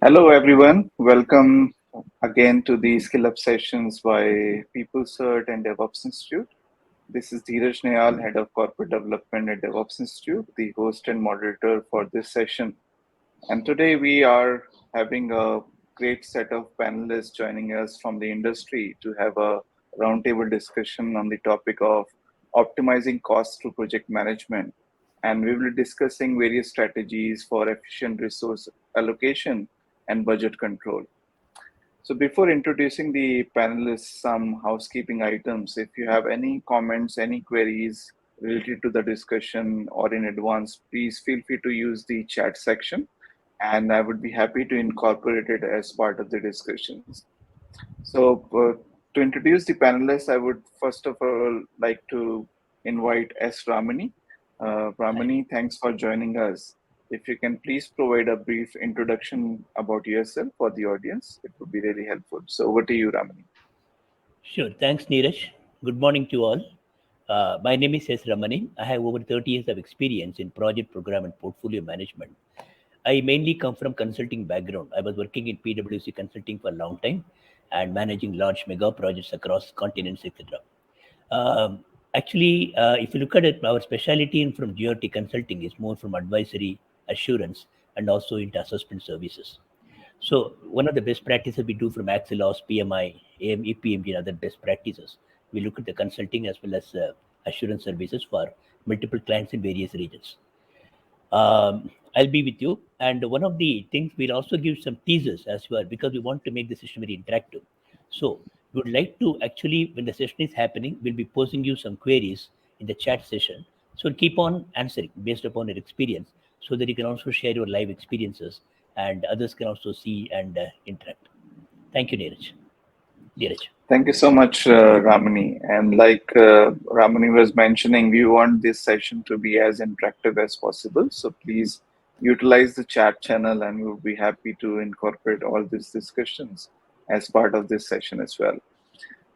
Hello, everyone. Welcome again to the Skill Up sessions by PeopleCert and DevOps Institute. This is Dheeraj Nayal, Head of Corporate Development at DevOps Institute, the host and moderator for this session. And today we are having a great set of panelists joining us from the industry to have a roundtable discussion on the topic of optimizing costs through project management. And we will be discussing various strategies for efficient resource allocation and budget control. So before introducing the panelists, some housekeeping items. If you have any comments, any queries related to the discussion or in advance, please feel free to use the chat section and I would be happy to incorporate it as part of the discussions. So to introduce the panelists, I would first of all like to invite S. Ramani. Ramani, thanks for joining us. If you can please provide a brief introduction about yourself for the audience, it would be really helpful. So over to you, Ramani. Sure. Thanks, Neeraj. Good morning to all. My name is S. Ramani. I have over 30 years of experience in project program and portfolio management. I mainly come from consulting background. I was working in PwC consulting for a long time and managing large mega projects across continents, etc. If you look at it, our specialty in from GRT consulting is more from advisory, assurance, and also into assessment services. So one of the best practices we do from Axilos, PMI, EPMG, and other best practices, we look at the consulting as well as assurance services for multiple clients in various regions. I'll be with you. And one of the things we'll also give some teasers as well because we want to make the session very interactive. So we would like to actually, when the session is happening, we'll be posing you some queries in the chat session. So keep on answering based upon your experience so that you can also share your live experiences and others can also see and interact. Thank you, Neeraj. Thank you so much, Ramani. And like Ramani was mentioning, we want this session to be as interactive as possible. So please utilize the chat channel and we'll be happy to incorporate all these discussions as part of this session as well.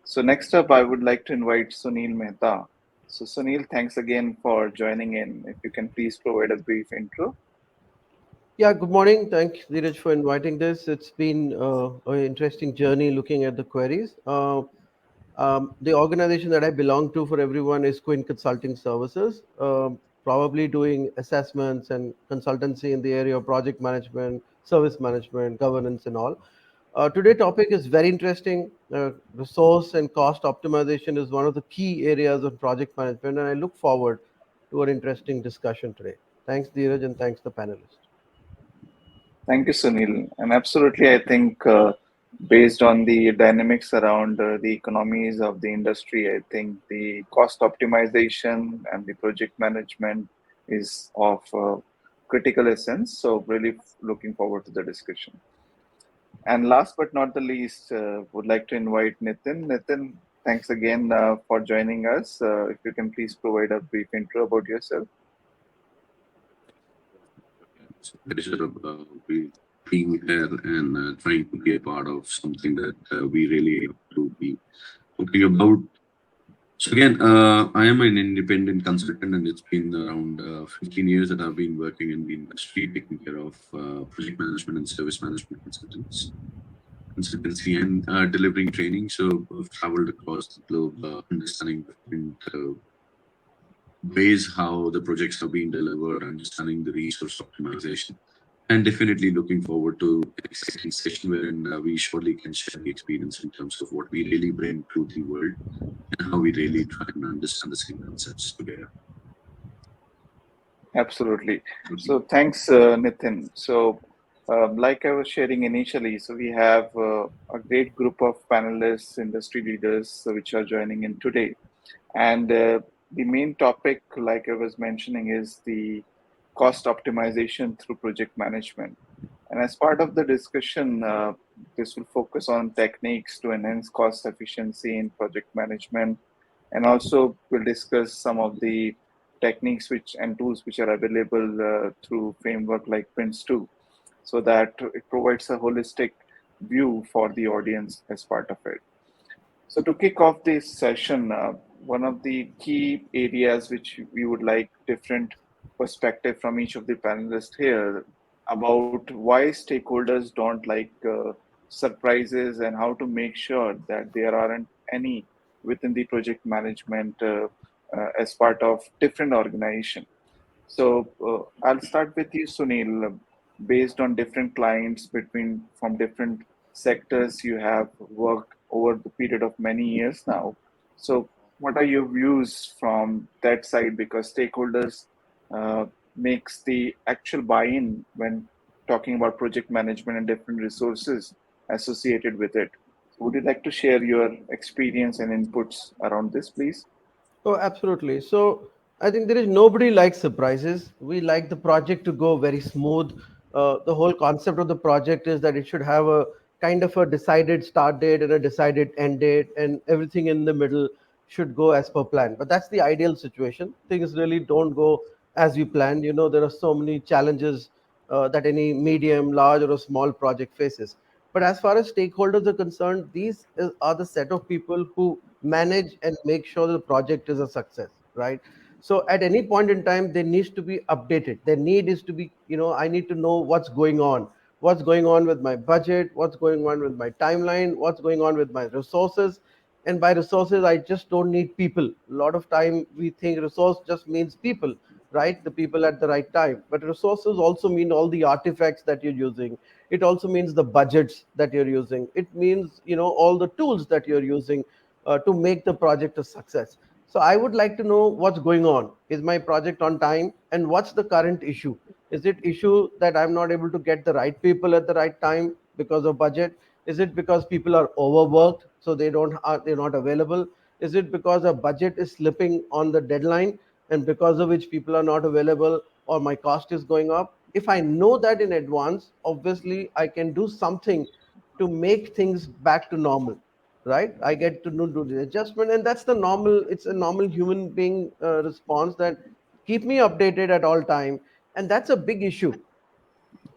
So next up, I would like to invite Sunil Mehta. So Sunil, thanks again for joining in. If you can please provide a brief intro. Yeah, good morning. Thanks, Dheeraj, for inviting this. It's been an interesting journey looking at the queries. The organization that I belong to for everyone is Quinn Consulting Services, probably doing assessments and consultancy in the area of project management, service management, governance, and all. Today's topic is very interesting. Resource and cost optimization is one of the key areas of project management, and I look forward to an interesting discussion today. Thanks, Dheeraj, and thanks the panelists. Thank you, Sunil. And absolutely, I think based on the dynamics around the economies of the industry, I think the cost optimization and the project management is of critical essence. So really looking forward to the discussion. And last but not the least, would like to invite Nitin. Nitin, thanks again for joining us. If you can please provide a brief intro about yourself. It's a pleasure of being here and trying to be a part of something that we really have to be talking about. So again, I am an independent consultant and it's been around 15 years that I've been working in the industry, taking care of project management and service management consultancy and delivering training. So I've traveled across the globe, understanding different ways how the projects are being delivered, understanding the resource optimization, and definitely looking forward to an exciting session wherein we surely can share the experience in terms of what we really bring to the world and how we really try and understand the same concepts together. Absolutely. So thanks, Nitin. So like I was sharing initially, so we have a great group of panelists, industry leaders, which are joining in today. And the main topic, like I was mentioning, is the cost optimization through project management. And as part of the discussion, this will focus on techniques to enhance cost efficiency in project management. And also we'll discuss some of the techniques and tools which are available through framework like Prince2, so that it provides a holistic view for the audience as part of it. So to kick off this session, one of the key areas which we would like different perspective from each of the panelists here about why stakeholders don't like surprises and how to make sure that there aren't any within the project management as part of different organization. So I'll start with you, Sunil. Based on different clients between from different sectors, you have worked over the period of many years now. So what are your views from that side? Because stakeholders uh, makes the actual buy-in when talking about project management and different resources associated with it. Would you like to share your experience and inputs around this, please? Oh, absolutely. So I think there is nobody likes surprises. We like the project to go very smooth. The whole concept of the project is that it should have a kind of a decided start date and a decided end date, and everything in the middle should go as per plan. But that's the ideal situation. Things really don't go as we planned. There are so many challenges that any medium, large, or a small project faces. But as far as stakeholders are concerned, are the set of people who manage and make sure the project is a success, right? So at any point in time, there needs to be updated. Their need is to be, I need to know what's going on with my budget, what's going on with my timeline, what's going on with my resources. And by resources, I just don't need people. A lot of time we think resource just means people, right? The people at the right time. But resources also mean all the artifacts that you're using. It also means the budgets that you're using. It means, all the tools that you're using to make the project a success. So I would like to know what's going on. Is my project on time? And what's the current issue? Is it issue that I'm not able to get the right people at the right time because of budget? Is it because people are overworked so they're not available? Is it because a budget is slipping on the deadline and because of which people are not available, or my cost is going up? If I know that in advance, obviously I can do something to make things back to normal, right? I get to do the adjustment, and that's the normal. It's a normal human being response, that keep me updated at all time. And that's a big issue.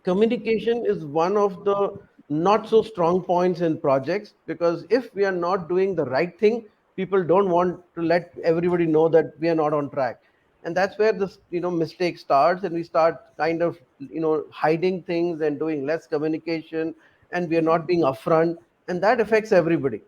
Communication is one of the not so strong points in projects, because if we are not doing the right thing, people don't want to let everybody know that we are not on track. And that's where this mistake starts, and we start kind of hiding things and doing less communication, and we are not being upfront, and that affects everybody.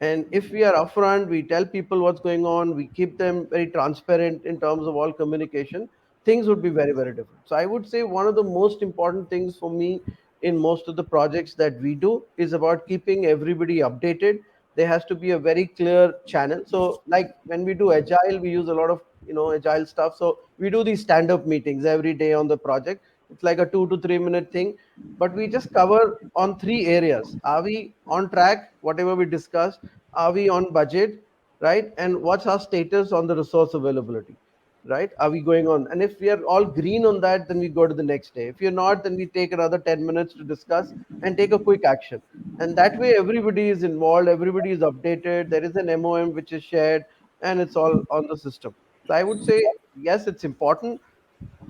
And if we are upfront, we tell people what's going on, we keep them very transparent in terms of all communication, things would be very, very different. So I would say one of the most important things for me in most of the projects that we do is about keeping everybody updated. There has to be a very clear channel. So like when we do agile, we use a lot of agile stuff. So we do these stand-up meetings every day on the project. It's like a 2 to 3 minute thing, but we just cover on three areas. Are we on track, whatever we discussed? Are we on budget, right? And what's our status on the resource availability, right? Are we going on? And if we are all green on that, then we go to the next day. If you're not, then we take another 10 minutes to discuss and take a quick action. And that way everybody is involved, everybody is updated, there is an MOM which is shared, and it's all on the system. So I would say yes, it's important.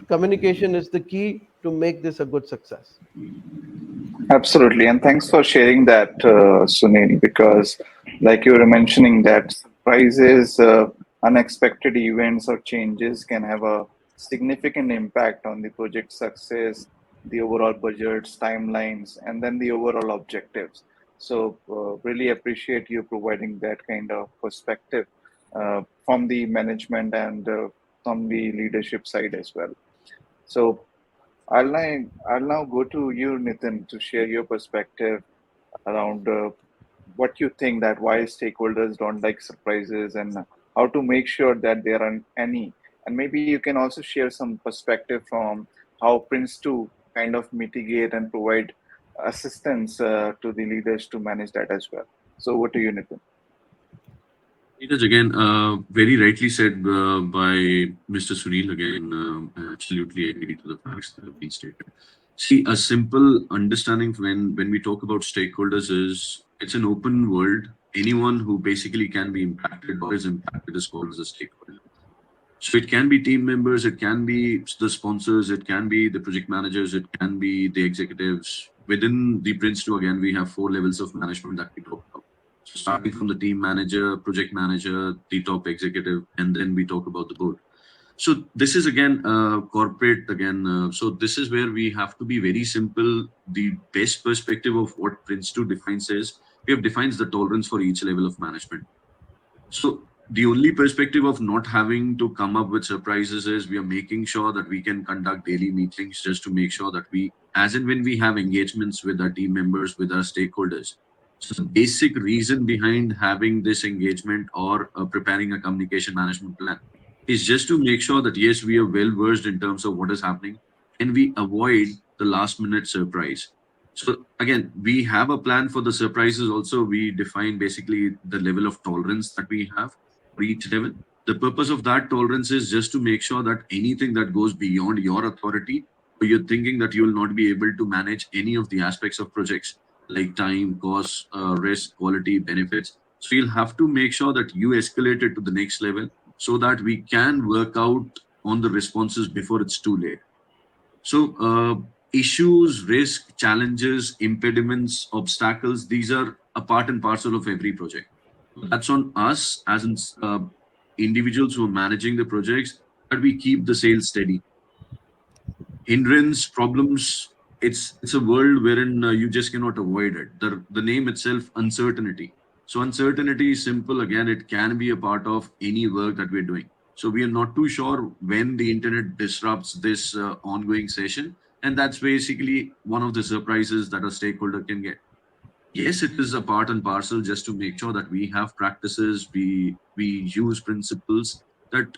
Communication is the key to make this a good success. Absolutely, and thanks for sharing that, Sunil. Because, like you were mentioning, that surprises, unexpected events, or changes can have a significant impact on the project success, the overall budgets, timelines, and then the overall objectives. So, really appreciate you providing that kind of perspective from the management and from the leadership side as well. So, I'll now go to you, Nitin, to share your perspective around what you think that why stakeholders don't like surprises and how to make sure that there aren't any. And maybe you can also share some perspective from how Prince 2 kind of mitigate and provide assistance to the leaders to manage that as well. So over to you, Nitin. Neeraj, again, very rightly said by Mr. Sunil. Again, I absolutely agree to the facts that have been stated. See, a simple understanding when we talk about stakeholders is it's an open world. Anyone who basically can be impacted or is impacted is called as a stakeholder. So it can be team members, it can be the sponsors, it can be the project managers, it can be the executives. Within the Prince 2, again, we have 4 levels of management that we talk about. So starting from the team manager, project manager, the top executive, and then we talk about the board. So this is again corporate again. So this is where we have to be very simple. The best perspective of what Prince 2 defines is we have defines the tolerance for each level of management. So the only perspective of not having to come up with surprises is we are making sure that we can conduct daily meetings just to make sure that we, as and when we have engagements with our team members, with our stakeholders. So the basic reason behind having this engagement or preparing a communication management plan is just to make sure that yes, we are well versed in terms of what is happening and we avoid the last minute surprise. So again, we have a plan for the surprises. Also, we define basically the level of tolerance that we have for each level. The purpose of that tolerance is just to make sure that anything that goes beyond your authority, or you're thinking that you will not be able to manage any of the aspects of projects like time, cost, risk, quality, benefits. So you'll have to make sure that you escalate it to the next level so that we can work out on the responses before it's too late. So, issues, risk, challenges, impediments, obstacles, these are a part and parcel of every project. That's on us as in, individuals who are managing the projects that we keep the sales steady. Hindrance, problems, it's a world wherein you just cannot avoid it. The name itself, uncertainty. So uncertainty is simple. Again, it can be a part of any work that we're doing. So we are not too sure when the internet disrupts this ongoing session, and that's basically one of the surprises that a stakeholder can get. Yes, it is a part and parcel just to make sure that we have practices, we use principles that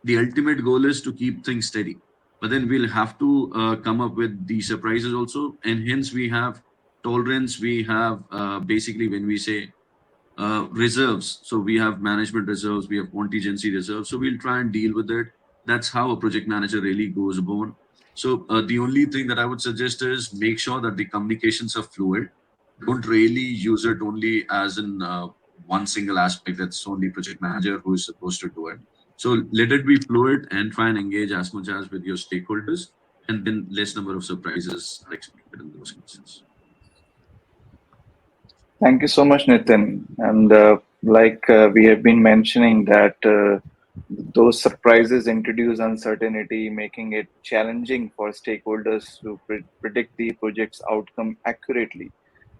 the ultimate goal is to keep things steady, but then we'll have to come up with the surprises also, and hence we have tolerance. We have basically when we say reserves, so we have management reserves, we have contingency reserves, so we'll try and deal with it. That's how a project manager really goes about. So the only thing that I would suggest is make sure that the communications are fluid. Don't really use it only as in one single aspect, that's only project manager who is supposed to do it. So let it be fluid and try and engage as much as with your stakeholders, and then less number of surprises are expected in those cases. Thank you so much, Nitin. And we have been mentioning that those surprises introduce uncertainty, making it challenging for stakeholders to predict the project's outcome accurately.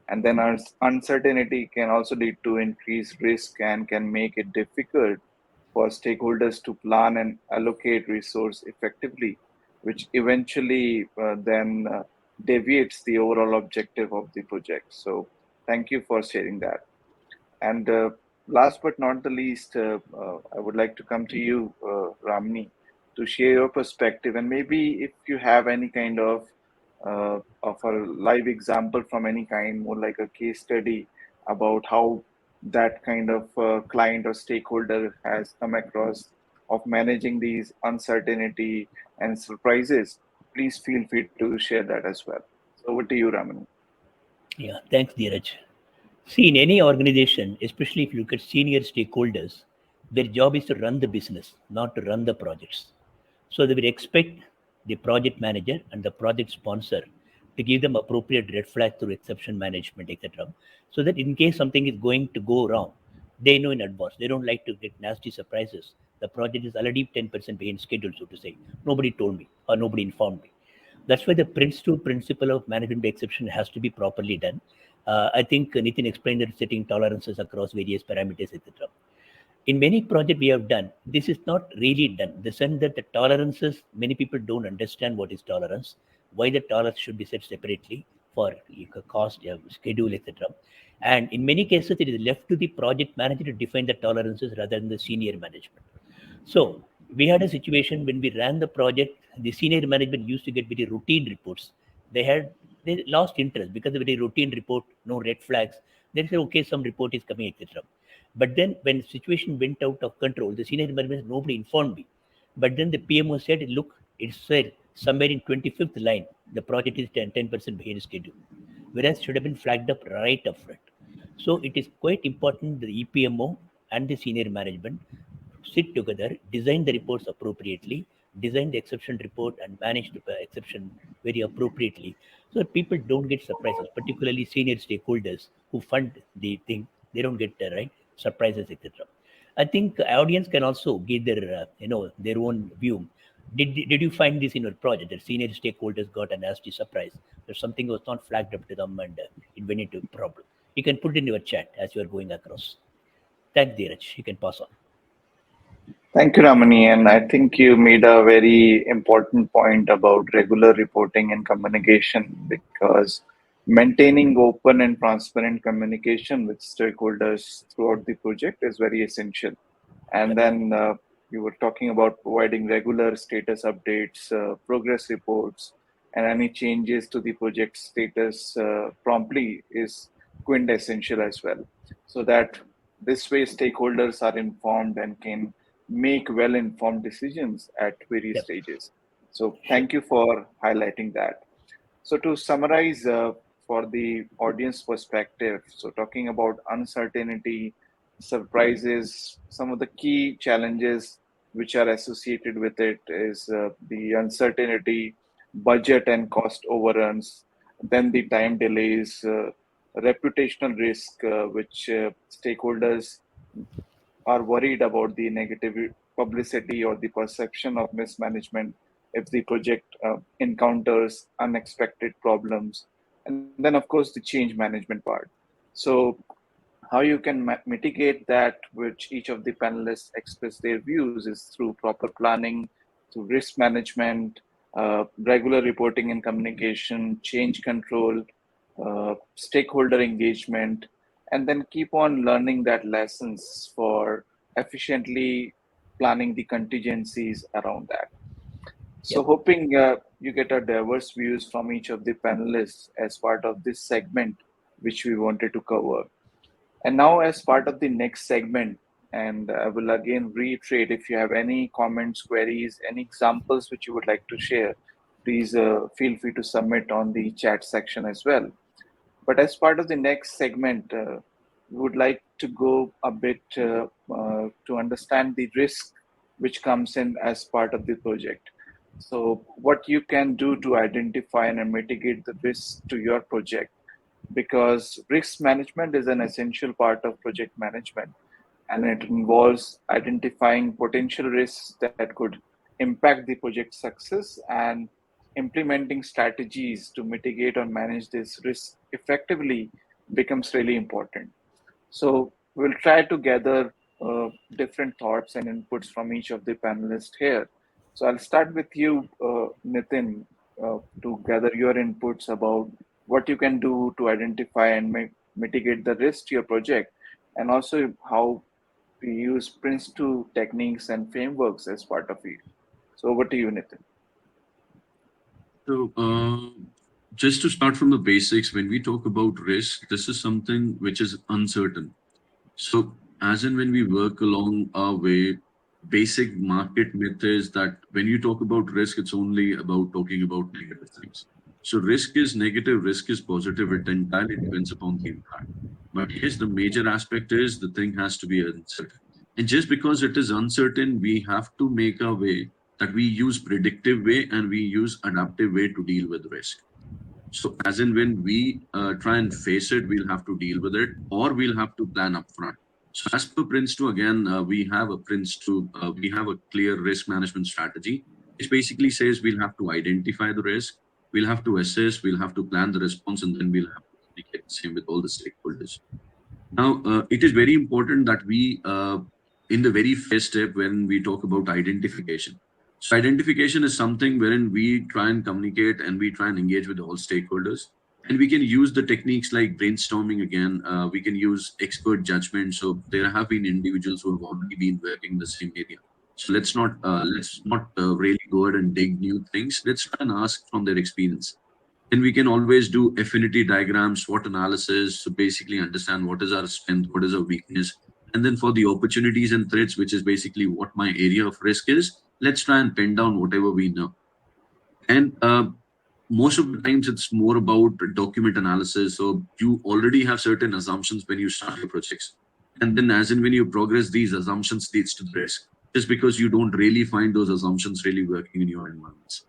And then our uncertainty can also lead to increased risk and can make it difficult for stakeholders to plan and allocate resource effectively, which eventually then deviates the overall objective of the project. So thank you for sharing that. And last but not the least, I would like to come to you, Ramni, to share your perspective, and maybe if you have any kind of a live example from any kind, more like a case study about how that kind of client or stakeholder has come across of managing these uncertainty and surprises. Please feel free to share that as well. So over to you, Ramani. Yeah, thanks, Dheeraj. See, in any organization, especially if you look at senior stakeholders, their job is to run the business, not to run the projects. So they will expect the project manager and the project sponsor to give them appropriate red flag through exception management, etc. So that in case something is going to go wrong, they know in advance. They don't like to get nasty surprises. The project is already 10% behind schedule, so to say. Nobody told me or nobody informed me. That's why the Prince 2 principle of management by exception has to be properly done. I think Nitin explained that setting tolerances across various parameters, etc. In many projects we have done, this is not really done. The sense that the tolerances, many people don't understand what is tolerance, why the tolerance should be set separately for cost, schedule, etc. And in many cases, it is left to the project manager to define the tolerances rather than the senior management. So we had a situation when we ran the project, the senior management used to get very routine reports. They lost interest because of very routine report, no red flags. They said, okay, some report is coming, etc. But then when the situation went out of control, the senior management, nobody informed me. But then the PMO said, look, it said somewhere in 25th line, the project is 10% behind schedule. Whereas should have been flagged up right up front. So it is quite important the EPMO and the senior management sit together, design the reports appropriately, design the exception report, and manage the exception very appropriately, so that people don't get surprises, particularly senior stakeholders who fund the thing. They don't get right surprises, etc. I think audience can also give their their own view. Did you find this in your project that senior stakeholders got a nasty surprise that something was not flagged up to them and it went into a problem? You can put in your chat as you are going across. Thank Dheeraj. You can pass on. Thank you, Ramani. And I think you made a very important point about regular reporting and communication, because maintaining open and transparent communication with stakeholders throughout the project is very essential. And then you were talking about providing regular status updates, progress reports, and any changes to the project status promptly is quintessential as well. So that this way stakeholders are informed and can make well informed decisions at various Yep. stages. So Sure. thank you for highlighting that. So to summarize for the audience perspective, so talking about uncertainty, surprises, some of the key challenges which are associated with it is the uncertainty, budget and cost overruns, then the time delays, reputational risk, which stakeholders are worried about the negative publicity or the perception of mismanagement if the project encounters unexpected problems. And then, of course, the change management part. So, how you can mitigate that, which each of the panelists express their views, is through proper planning, through risk management, regular reporting and communication, change control, stakeholder engagement, and then keep on learning that lessons for efficiently planning the contingencies around that. So, Yep. hoping you get a diverse views from each of the panelists as part of this segment, which we wanted to cover. And now, as part of the next segment, and I will again reiterate, if you have any comments, queries, any examples which you would like to share, please feel free to submit on the chat section as well. But as part of the next segment, we would like to go a bit to understand the risk which comes in as part of the project. So, what you can do to identify and mitigate the risk to your project, because risk management is an essential part of project management, and it involves identifying potential risks that could impact the project success and implementing strategies to mitigate or manage this risk effectively becomes really important. So we'll try to gather different thoughts and inputs from each of the panelists here. So I'll start with you, Nitin, to gather your inputs about what you can do to identify and mitigate the risk to your project, and also how we use Prince2 techniques and frameworks as part of it. So over to you, Nitin. So, just to start from the basics, when we talk about risk, this is something which is uncertain. So, as in when we work along our way, basic market myth is that when you talk about risk, it's only about talking about negative things. So, risk is negative, risk is positive. It entirely depends upon the impact. But yes, the major aspect is the thing has to be uncertain. And just because it is uncertain, we have to make a way that we use predictive way and we use adaptive way to deal with risk. So, as in when we try and face it, we'll have to deal with it, or we'll have to plan upfront. So, as per Prince2, again, we have a clear risk management strategy, which basically says we'll have to identify the risk, we'll have to assess, we'll have to plan the response, and then we'll have to communicate the same with all the stakeholders. Now, it is very important that we, in the very first step, when we talk about identification, so identification is something wherein we try and communicate and we try and engage with all stakeholders. And we can use the techniques like brainstorming again. We can use expert judgment. So there have been individuals who have already been working in the same area. So let's not really go ahead and dig new things. Let's try and ask from their experience. Then we can always do affinity diagrams, SWOT analysis, to basically understand what is our strength, what is our weakness. And then for the opportunities and threats, which is basically what my area of risk is, let's try and pin down whatever we know. And most of the times it's more about document analysis. So you already have certain assumptions when you start your projects. And then as in when you progress, these assumptions leads to the risk, just because you don't really find those assumptions really working in your environments.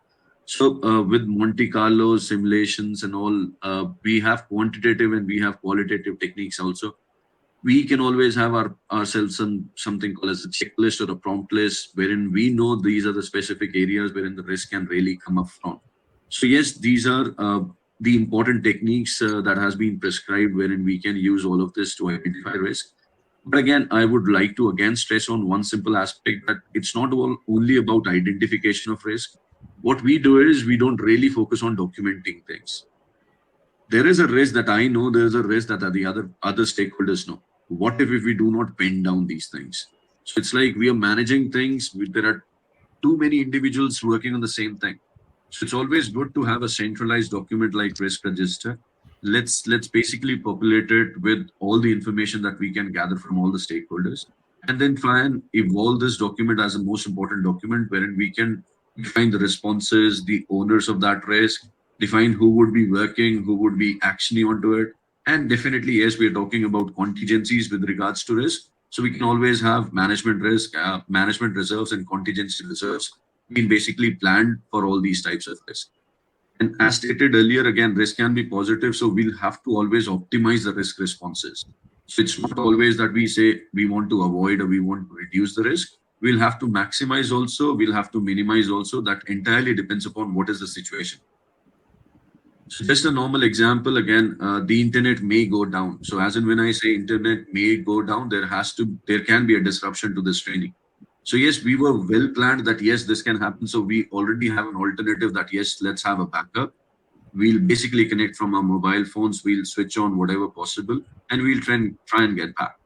So with Monte Carlo simulations and all, we have quantitative and we have qualitative techniques also. we can always have ourselves something called as a checklist or a prompt list, wherein we know these are the specific areas wherein the risk can really come up from. So yes, these are the important techniques that has been prescribed, wherein we can use all of this to identify risk. But again, I would like to again stress on one simple aspect, that it's not only about identification of risk. What we do is we don't really focus on documenting things. There is a risk that I know, there is a risk that the other stakeholders know. What if we do not pen down these things? So it's like we are managing things. There are too many individuals working on the same thing. So it's always good to have a centralized document like risk register. Let's basically populate it with all the information that we can gather from all the stakeholders, and then try and evolve this document as a most important document, wherein we can define the responses, the owners of that risk, define who would be working, who would be actioning onto it. And definitely, yes, we are talking about contingencies with regards to risk. So we can always have management risk, management reserves, and contingency reserves been basically planned for all these types of risk. And as stated earlier, again, risk can be positive, so we'll have to always optimize the risk responses. So it's not always that we say we want to avoid or we want to reduce the risk. We'll have to maximize also, we'll have to minimize also. That entirely depends upon what is the situation. So just a normal example, again, the internet may go down. So as in when I say internet may go down, there can be a disruption to this training. So yes, we were well planned that yes, this can happen. So we already have an alternative that yes, let's have a backup. We'll basically connect from our mobile phones. We'll switch on whatever possible, and we'll try and get back.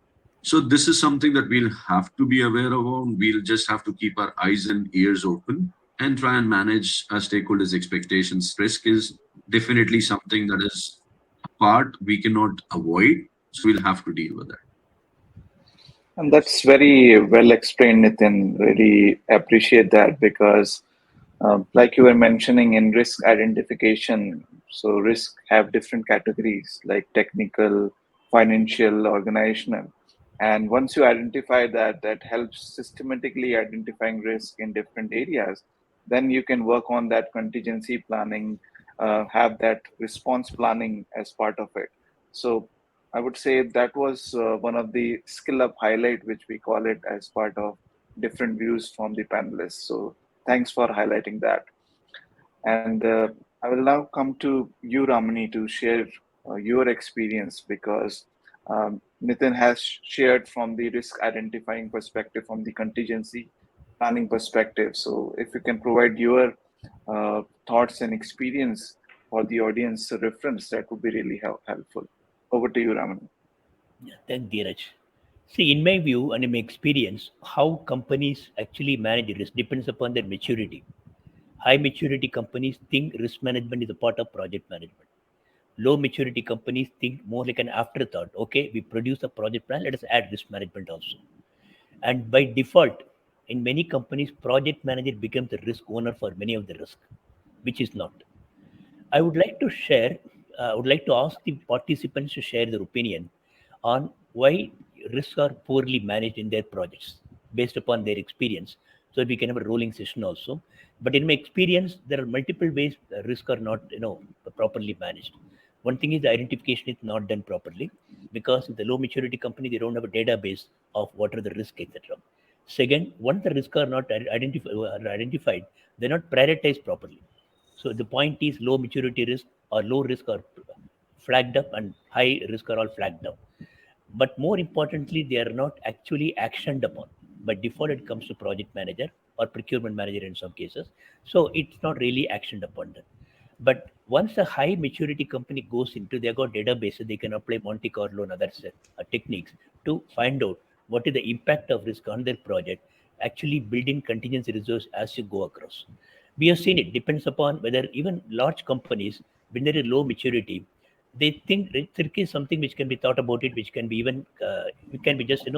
So this is something that we'll have to be aware of. We'll just have to keep our eyes and ears open and try and manage our stakeholders' expectations. Risk is definitely something that is a part we cannot avoid. So we'll have to deal with that. And that's very well explained, Nitin. Really appreciate that because, like you were mentioning in risk identification, so risk have different categories like technical, financial, organizational. And once you identify that, that helps systematically identifying risk in different areas. Then you can work on that contingency planning, have that response planning as part of it. So I would say that was one of the skill up highlight, which we call it as part of different views from the panelists. So thanks for highlighting that. And I will now come to you, Ramani, to share your experience because Nitin has shared from the risk identifying perspective, from the contingency planning perspective. So if you can provide your thoughts and experience for the audience reference, that would be really helpful. Over to you, Ramani. Yeah, thank Dheeraj. See, in my view and in my experience, how companies actually manage risk depends upon their maturity. High maturity companies think risk management is a part of project management. Low maturity companies think more like an afterthought. Okay, we produce a project plan, let us add risk management also. And by default, in many companies, project manager becomes the risk owner for many of the risk, which is not. I would like to share, I would like to ask the participants to share their opinion on why risks are poorly managed in their projects based upon their experience. So we can have a rolling session also. But in my experience, there are multiple ways risk are not, properly managed. One thing is the identification is not done properly because in the low maturity company, they don't have a database of what are the risks, etc. Second, once the risks are not identified, they're not prioritized properly. So the point is low maturity risk or low risk are flagged up and high risk are all flagged down. But more importantly, they are not actually actioned upon. By default, it comes to project manager or procurement manager in some cases. So it's not really actioned upon them. But once a high maturity company goes into, they got databases, they can apply Monte Carlo and other techniques to find out what is the impact of risk on their project, actually building contingency reserves as you go across. We have seen it depends upon whether even large companies, when there is low maturity, they think risk is something which can be thought about it, which can be even, it can be just,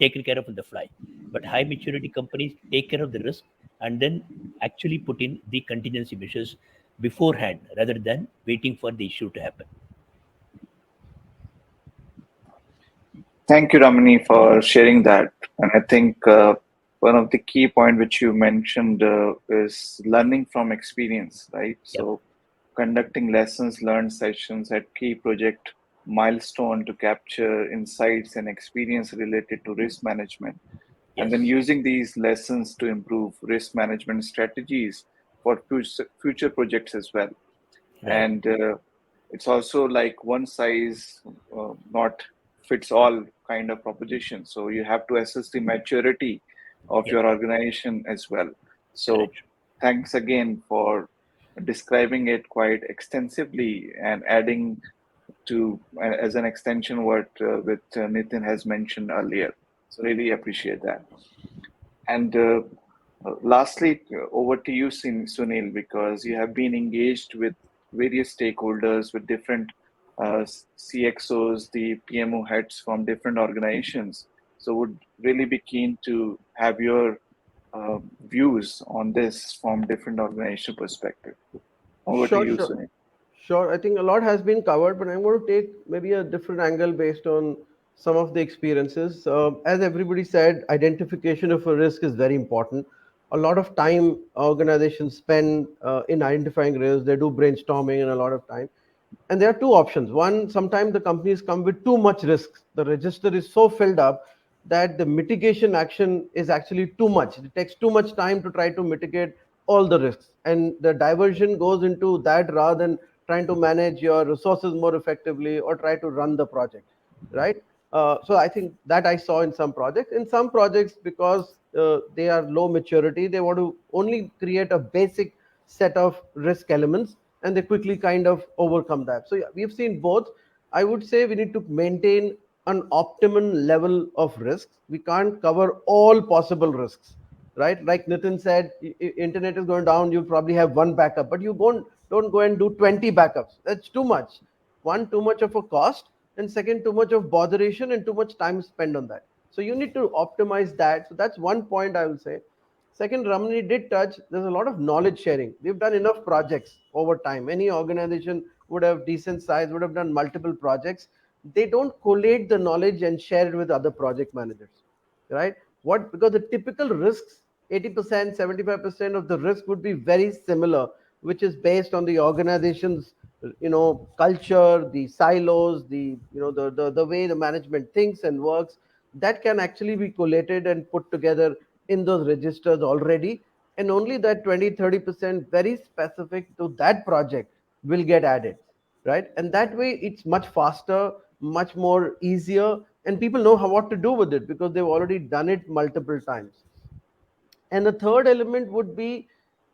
taken care of on the fly. But high maturity companies take care of the risk and then actually put in the contingency measures beforehand rather than waiting for the issue to happen. Thank you, Ramani, for sharing that. And I think one of the key point which you mentioned is learning from experience, right? Yep. So conducting lessons learned sessions at key project milestone to capture insights and experience related to risk management, and then Yes. using these lessons to improve risk management strategies for future projects as well. Right. And it's also like one size not fits all kind of proposition. So you have to assess the maturity of Yes. your organization as well. So Correct. thanks again for describing it quite extensively and adding to as an extension what with Nitin has mentioned earlier. So really appreciate that. And lastly, over to you, Sunil, because you have been engaged with various stakeholders, with different CXOs, the PMO heads from different organizations. So, would really be keen to have your views on this from different organization perspective. Over to Sure, you, sure. Sunil. Sure. I think a lot has been covered, but I'm going to take maybe a different angle based on some of the experiences. As everybody said, identification of a risk is very important. A lot of time organizations spend in identifying risks. They do brainstorming and a lot of time. And there are two options. One, sometimes the companies come with too much risks. The register is so filled up that the mitigation action is actually too much. It takes too much time to try to mitigate all the risks. And the diversion goes into that rather than trying to manage your resources more effectively or try to run the project, right? So I think that I saw in some projects. In some projects, because they are low maturity, they want to only create a basic set of risk elements and they quickly kind of overcome that. So yeah, we've seen both. I would say we need to maintain an optimum level of risks. We can't cover all possible risks, right? Like Nitin said, internet is going down, you probably have one backup, but you don't go and do 20 backups. That's too much. One, too much of a cost, and second, too much of botheration and too much time spent on that. So you need to optimize that. So that's one point I will say. Second, Ramani did touch, there's a lot of knowledge sharing. We've done enough projects over time. Any organization would have decent size, would have done multiple projects. They don't collate the knowledge and share it with other project managers, right? What? Because the typical risks, 80%, 75% of the risk would be very similar, which is based on the organization's, culture, the silos, the way the management thinks and works. That can actually be collated and put together in those registers already, and only that 20-30% very specific to that project will get added, right? And that way it's much faster, much more easier, and people know how what to do with it because they've already done it multiple times. And the third element would be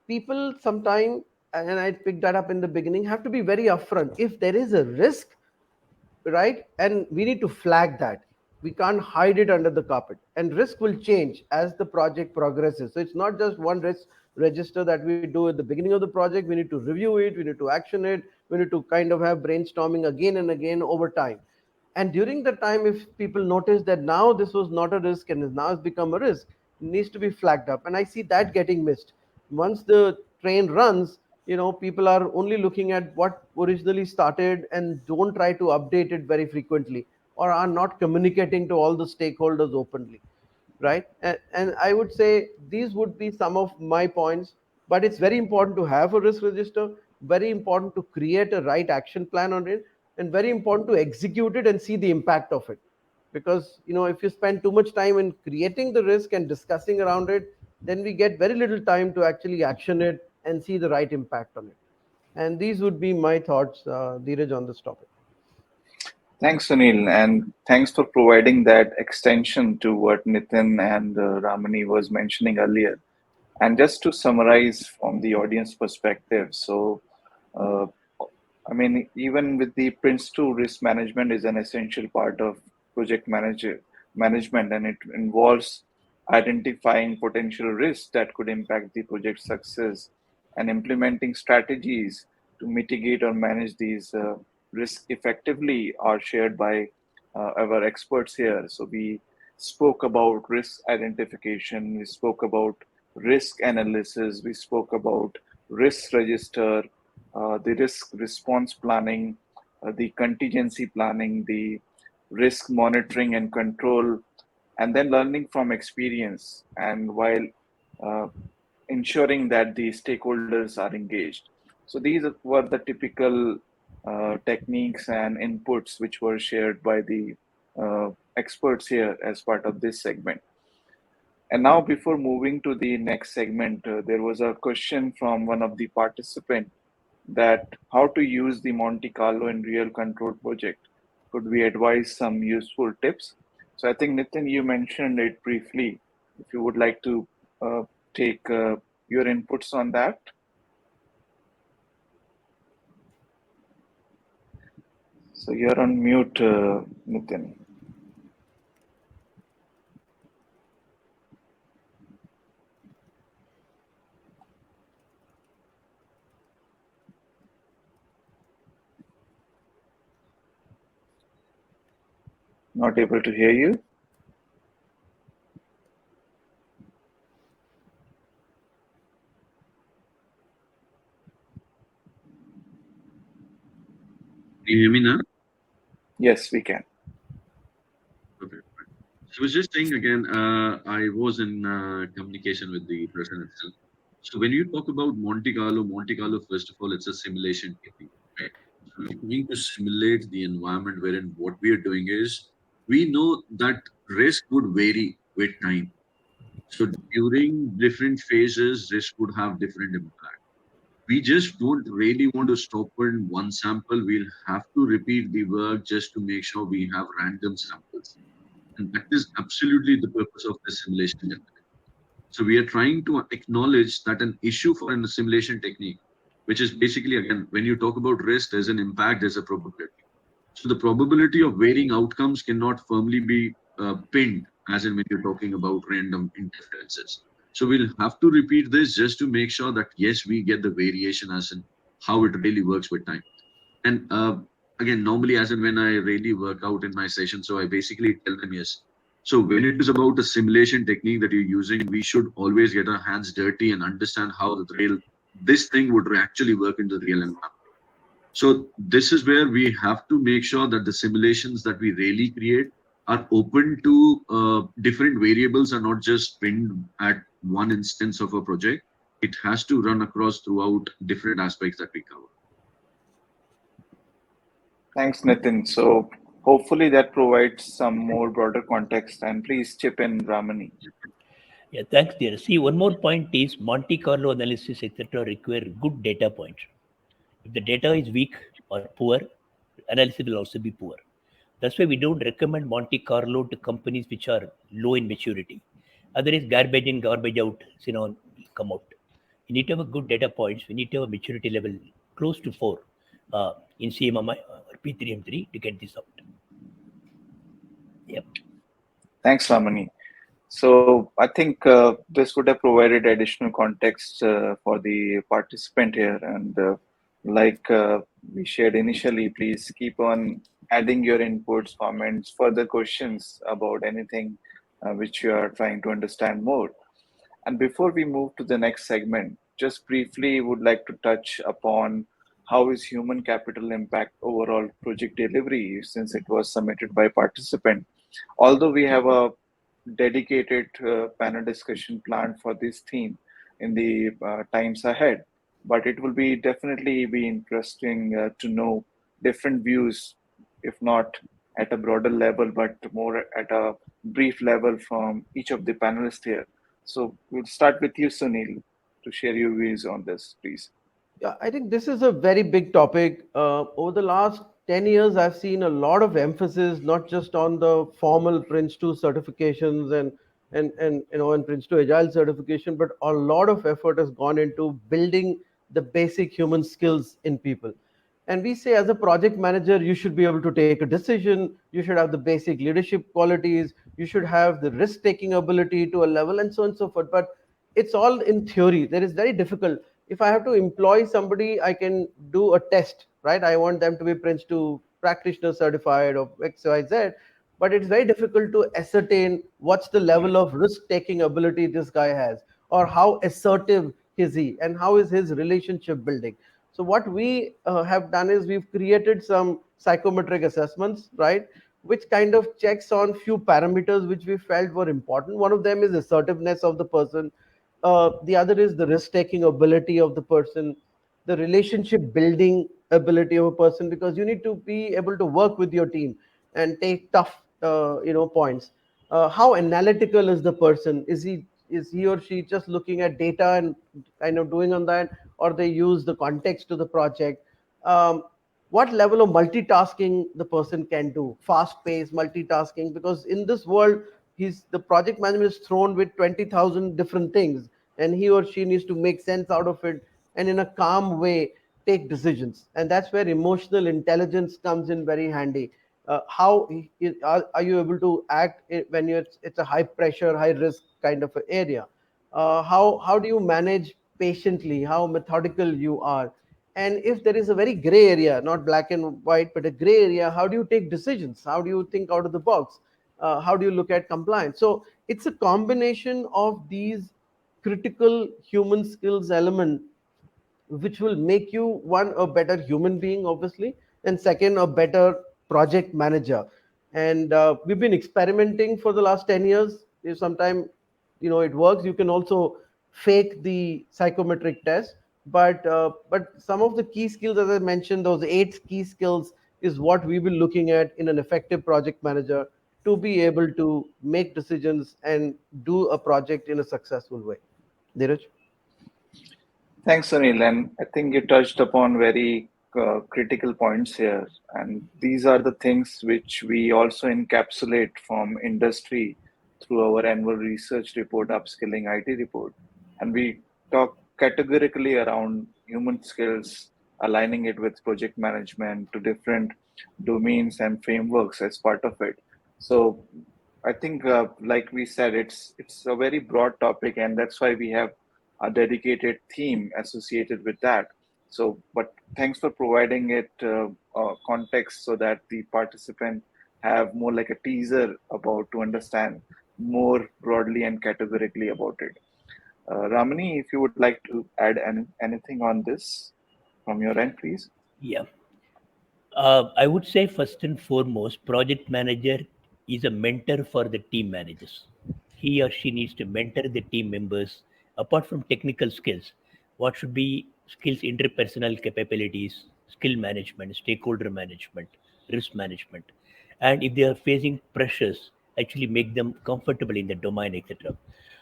people sometime, and I picked that up in the beginning, have to be very upfront. If there is a risk, right, and we need to flag that. We can't hide it under the carpet, and risk will change as the project progresses. So it's not just one risk register that we do at the beginning of the project. We need to review it, we need to action it, we need to kind of have brainstorming again and again over time. And during the time, if people notice that now this was not a risk and now it's become a risk, it needs to be flagged up. And I see that getting missed. Once the train runs, people are only looking at what originally started and don't try to update it very frequently, or are not communicating to all the stakeholders openly, right? And I would say these would be some of my points. But it's very important to have a risk register, very important to create a right action plan on it, and very important to execute it and see the impact of it. Because if you spend too much time in creating the risk and discussing around it, then we get very little time to actually action it and see the right impact on it. And these would be my thoughts, Dheeraj, on this topic. Thanks, Sunil, and thanks for providing that extension to what Nitin and Ramani was mentioning earlier. And just to summarize from the audience perspective, so uh, I mean, even with the Prince2, risk management is an essential part of project manager management, and it involves identifying potential risks that could impact the project success and implementing strategies to mitigate or manage these risks effectively are shared by our experts here. So we spoke about risk identification, we spoke about risk analysis, we spoke about risk register, the risk response planning, the contingency planning, the risk monitoring and control, and then learning from experience, and while uh, ensuring that the stakeholders are engaged. So these were the typical techniques and inputs which were shared by the experts here as part of this segment. And now, before moving to the next segment, there was a question from one of the participants that how to use the Monte Carlo in real control project. Could we advise some useful tips? So I think Nitin, you mentioned it briefly. If you would like to take your inputs on that. So you're on mute, Nitin. Not able to hear you. Can you hear me now? Yes, we can. Okay. So I was just saying again, I was in communication with the person itself. So when you talk about Monte Carlo, first of all, it's a simulation technique, right? So we're trying to simulate the environment wherein what we are doing is we know that risk would vary with time. So during different phases, risk would have different impact. We just don't really want to stop in one sample. We'll have to repeat the work just to make sure we have random samples. And that is absolutely the purpose of the simulation technique. So we are trying to acknowledge that an issue for an simulation technique, which is basically, again, when you talk about risk, there's an impact, there's a probability. So the probability of varying outcomes cannot firmly be pinned, as in when you're talking about random interferences. So we'll have to repeat this just to make sure that, yes, we get the variation as in how it really works with time. And again, normally, as in when I really work out in my session, so I basically tell them, yes. So when it is about a simulation technique that you're using, we should always get our hands dirty and understand how this thing would actually work in the real environment. So this is where we have to make sure that the simulations that we really create are open to different variables and not just pinned at one instance of a project. It has to run across throughout different aspects that we cover. Thanks, Nitin. So hopefully that provides some more broader context. And please chip in, Ramani. Yeah, thanks, dear. See, one more point is Monte Carlo analysis, etc., require good data points. If the data is weak or poor, analysis will also be poor. That's why we don't recommend Monte Carlo to companies which are low in maturity. Otherwise, garbage in, garbage out, will come out. You need to have a good data points. We need to have a maturity level close to 4 in CMMI or P3M3 to get this out. Yep. Thanks, Ramani. So I think this would have provided additional context for the participant here. And like we shared initially, please keep on adding your inputs, comments, further questions about anything which you are trying to understand more. And before we move to the next segment, just briefly would like to touch upon how is human capital impact overall project delivery since it was submitted by participant. Although we have a dedicated panel discussion planned for this theme in the times ahead, but it will be definitely be interesting to know different views, if not at a broader level, but more at a brief level from each of the panelists here. So we'll start with you, Sunil, to share your views on this, please. Yeah, I think this is a very big topic. Over the last 10 years, I've seen a lot of emphasis, not just on the formal Prince 2 certifications and Prince 2 Agile certification, but a lot of effort has gone into building the basic human skills in people. And we say, as a project manager, you should be able to take a decision, you should have the basic leadership qualities, you should have the risk taking ability to a level, and so on and so forth. But it's all in theory. That is very difficult. If I have to employ somebody, I can do a test, right? I want them to be Prince 2 practitioner certified or XYZ, but it's very difficult to ascertain what's the level of risk taking ability this guy has, or how assertive is he, and how is his relationship building. So what we have done is we've created some psychometric assessments, right, which kind of checks on few parameters which we felt were important. One of them is assertiveness of the person. The other is the risk taking ability of the person. the relationship building ability of a person, because you need to be able to work with your team and take tough points. How analytical is the person? Is he or she just looking at data and kind of doing on that, or they use the context to the project? What level of multitasking the person can do, fast paced multitasking, because in this world, he's the project manager is thrown with 20,000 different things, and he or she needs to make sense out of it and in a calm way take decisions. And that's where emotional intelligence comes in very handy. Are you able to act when it's a high pressure, high risk kind of an area? How do you manage patiently, how methodical you are? And if there is a very gray area, not black and white, but a gray area, how do you take decisions? How do you think out of the box? How do you look at compliance? So it's a combination of these critical human skills element, which will make you, one, a better human being obviously, and second, a better project manager. And we've been experimenting for the last 10 years. If sometime it works, you can also fake the psychometric test. But some of the key skills, as I mentioned, those 8 key skills, is what we will be looking at in an effective project manager to be able to make decisions and do a project in a successful way. Dheeraj? Thanks, Sunil. And I think you touched upon very critical points here. And these are the things which we also encapsulate from industry through our annual research report, Upskilling IT report. And we talk categorically around human skills, aligning it with project management to different domains and frameworks as part of it. So I think, like we said, it's a very broad topic, and that's why we have a dedicated theme associated with that. So, but thanks for providing it context so that the participant have more like a teaser about to understand more broadly and categorically about it. Ramani, if you would like to add anything on this from your end, please. Yeah. I would say first and foremost, project manager is a mentor for the team managers. He or she needs to mentor the team members. Apart from technical skills, what should be skills? Interpersonal capabilities, skill management, stakeholder management, risk management, and if they are facing pressures, actually make them comfortable in the domain, etc.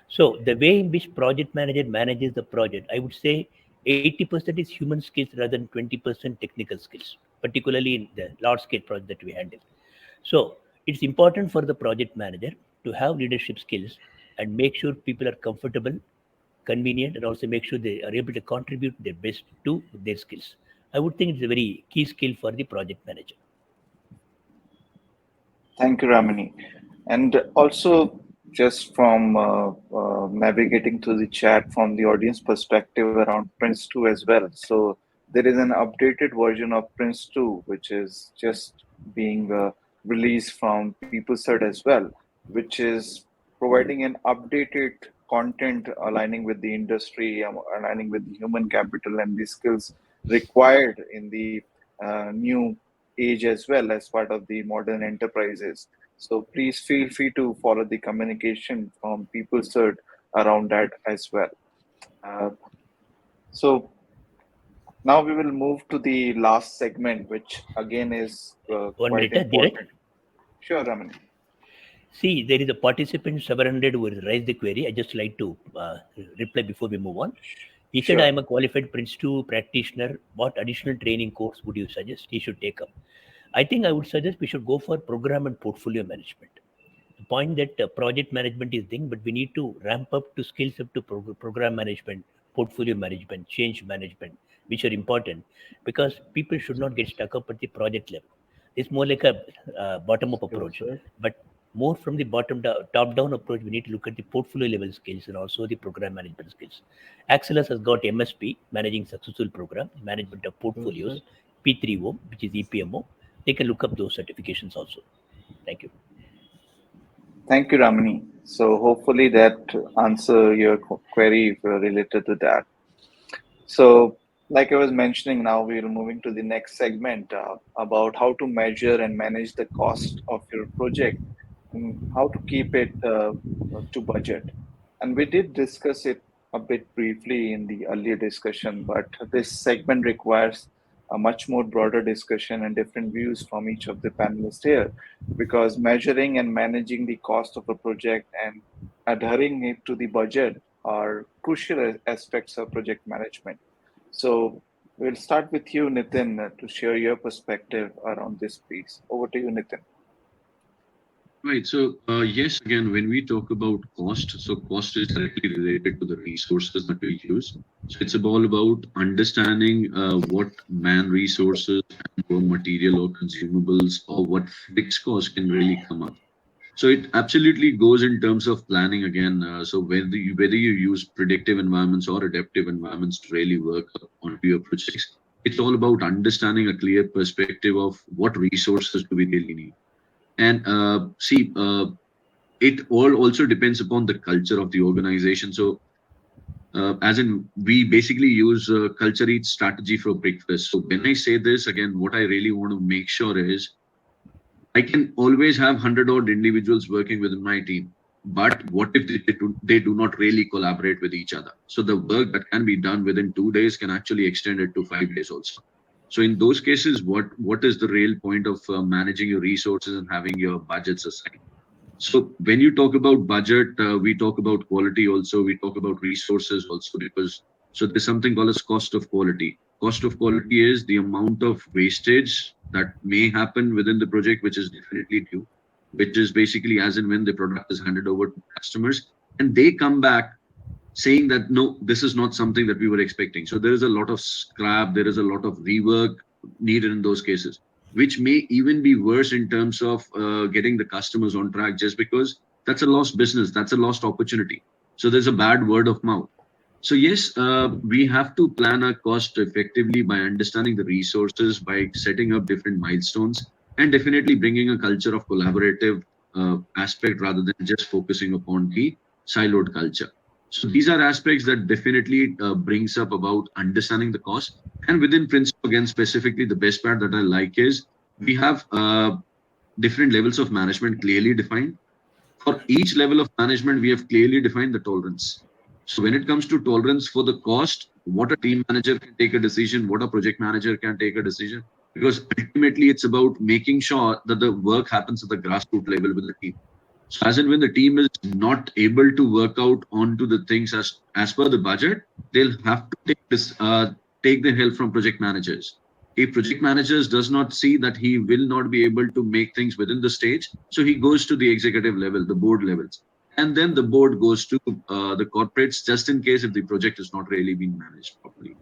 So the way in which project manager manages the project, I would say 80% is human skills rather than 20% technical skills, particularly in the large scale project that we handle. So it's important for the project manager to have leadership skills and make sure people are comfortable, convenient, and also make sure they are able to contribute their best to their skills. I would think it's a very key skill for the project manager. Thank you, Ramani. And also, just from navigating through the chat from the audience perspective around Prince 2 as well. So there is an updated version of Prince 2, which is just being released from PeopleCert as well, which is providing an updated content aligning with the industry, aligning with the human capital and the skills required in the new age as well as part of the modern enterprises. So please feel free to follow the communication from PeopleCert around that as well. Uh, so now we will move to the last segment, which again is One quite minute, Dheeraj. important. Sure, Raman. See, there is a participant 700 who has raised the query. I just like to reply before we move on. He said, Sure. I am a qualified Prince 2 practitioner. What additional training course would you suggest he should take up? I think I would suggest we should go for program and portfolio management. The point that project management is thing, but we need to ramp up to skills up to program management, portfolio management, change management, which are important because people should not get stuck up at the project level. It's more like a bottom-up approach, but more from the top-down approach, we need to look at the portfolio level skills and also the program management skills. Axelos has got MSP, Managing Successful Program, Management of Portfolios, P3O, which is EPMO. They can look up those certifications also. Thank you. Thank you, Ramani. So hopefully that answer your query related to that. So like I was mentioning, now we're moving to the next segment about how to measure and manage the cost of your project and how to keep it to budget. And we did discuss it a bit briefly in the earlier discussion, but this segment requires a much more broader discussion and different views from each of the panelists here, because measuring and managing the cost of a project and adhering it to the budget are crucial aspects of project management. So we'll start with you, Nitin, to share your perspective around this piece. Over to you, Nitin. Right. So, yes, again, when we talk about cost, so cost is directly related to the resources that we use. So it's all about understanding what man resources and raw material or consumables or what fixed cost can really come up. So it absolutely goes in terms of planning again. So whether you use predictive environments or adaptive environments to really work on your projects, it's all about understanding a clear perspective of what resources do we really need. And see, it all also depends upon the culture of the organization. So, as in, we basically use culture eats strategy for breakfast. So, when I say this again, what I really want to make sure is I can always have 100 odd individuals working within my team. But what if they do not really collaborate with each other? So, the work that can be done within 2 days can actually extend it to 5 days also. So in those cases, what is the real point of managing your resources and having your budgets assigned? So when you talk about budget, we talk about quality also. We talk about resources also because so there's something called as cost of quality. Cost of quality is the amount of wastage that may happen within the project, which is definitely due, which is basically as and when the product is handed over to customers and they come back saying that no, this is not something that we were expecting. So there is a lot of scrap, there is a lot of rework needed in those cases, which may even be worse in terms of getting the customers on track, just because that's a lost business, that's a lost opportunity. So there's a bad word of mouth. So yes, we have to plan our cost effectively by understanding the resources, by setting up different milestones, and definitely bringing a culture of collaborative aspect rather than just focusing upon the siloed culture. So these are aspects that definitely brings up about understanding the cost. And within principle, again, specifically, the best part that I like is we have different levels of management clearly defined. For each level of management, we have clearly defined the tolerance. So when it comes to tolerance for the cost, what a team manager can take a decision, what a project manager can take a decision, because ultimately it's about making sure that the work happens at the grassroots level with the team. So as and when the team is not able to work out onto the things as per the budget, they'll have to take the help from project managers. If project managers does not see that he will not be able to make things within the stage, so he goes to the executive level, the board levels, and then the board goes to the corporates just in case if the project is not really being managed properly.